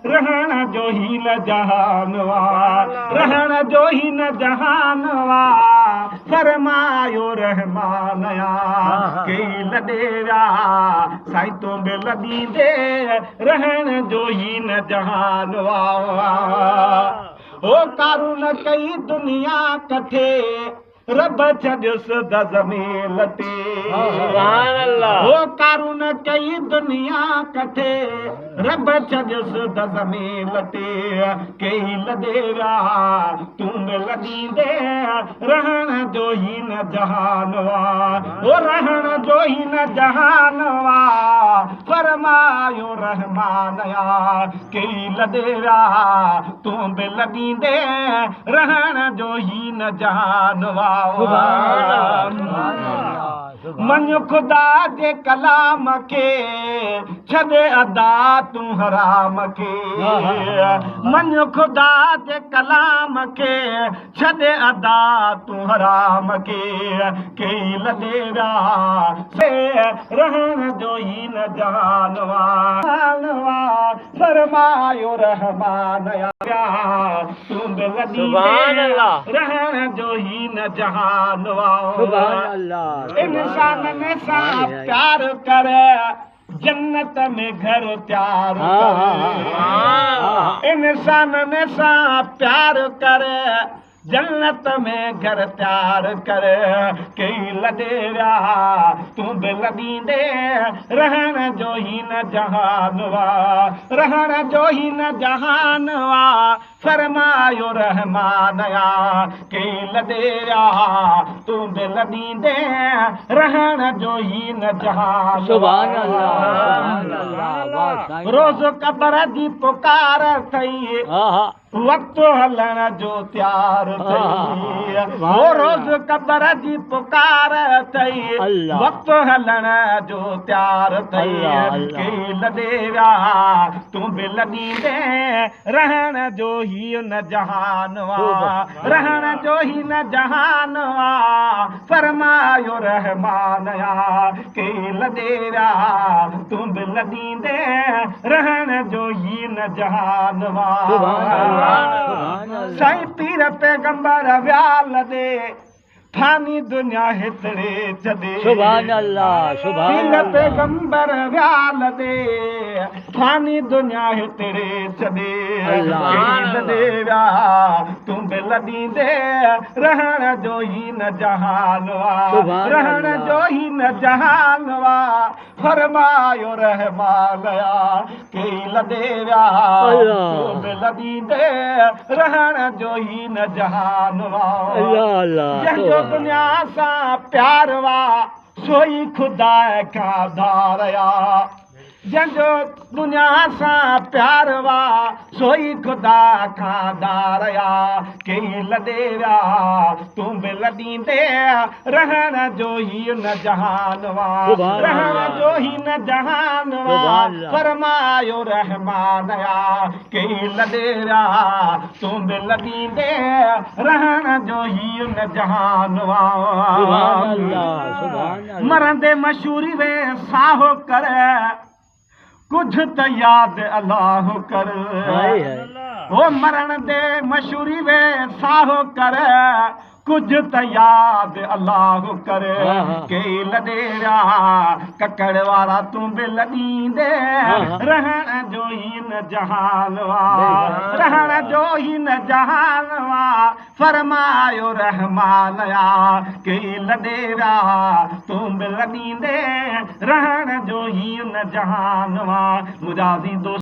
रहण जो ही न जहानवा रहण जो ही न जहानवा फरमायो रहमानया कई लडेरा साईं तो बि लॾींदे रहण जो ही न जहानवा ओ कारून कई दुनिया कठे रब छॾियुसि दज़ में लटे ओ कारून कई दुनिया कठे रब छॾियुसि दज़ में लटे कई लॾेरा तूं बि लॾींदे रहण जो ही न जहानवा ओ रहण जो ही न जहानवा फरमायो रहमानया कई लॾेरा तूं बि लॾींदे रहण जो ही न जहानवा मन खुदा जे कलाम खे छॾे अदा तूं हराम खे मन खुदा जे कलाम खे छॾे अदा तूं हराम खे कई लॾेरा से रहण जो ही न जहानवा फरमायो रहमानया तूं बि लॾींदे रहण जो ही न जहानवा इंसान में सां प्यार कर जन्नत में घर त्यार कर इंसान में सां प्यार कर जन्नत में घर त्यार कर कई लॾेरा तूं बि लॾींदे रहण जो ही न जहानवा रहण जो ही न जहानवा फरमायो रहमानया कई लॾेरा तूं बि लॾींदे रहण जो ही न जहानवा रोज़ क़बर जी पुकार अथई वक़्तु हलण जो त्यार अथई रोज़ क़बर जी पुकार अथई वक़्तु हलण जो त्यार अथई कई लॾेरा तूं बि लॾींदे रहण जो ही न जहानवा रहण जो ही न जहानवा फरमायो रहमानया कई लॾेरा तूं बि लॾींदे रहण जो ही न जहानवा साईं पीर पैगंबर व्याल दे फानी दुनिया हितड़े छॾे पीर पैगंबर व्याल दे फानी दुनिया हितड़े छॾे लॾेरा तूं बि लॾींदे रहण जो ही न जहानवा रहण जो ही न जहानवा फरमायो रहमानया कई लॾेरा तूं बि लॾींदे रहण जो ही न जहानवा जंहिंजो दुनिया सां प्यार वा सोई खुदा खां धारया जंहिंजो दुनिया सां प्यार वा सोई खुदा खां धारया कई लॾेरा तूं बि लॾींदे रहण जो ही न जहानवा रहण जो ही न जहानवा फरमायो रहमानया कई लॾेरा तूं बि लॾींदे रहण जो ही न जहानवा मरंदे मशहूरी वे साहो कर कुछ त यादि अलाह कर ओ मरण दे मशहूरी वे साहो कर कुछ त यादि अलाह कर कई लॾेरा ककड़ वारा तूं बि लॾींदे रहण जो ही न जहानवा रहण जो ही न जहानवा फरमायो रहमानया कई लॾेरा तूं बि लॾींदे रहण जो ही न जहानवा मुंहिंजा दोस्त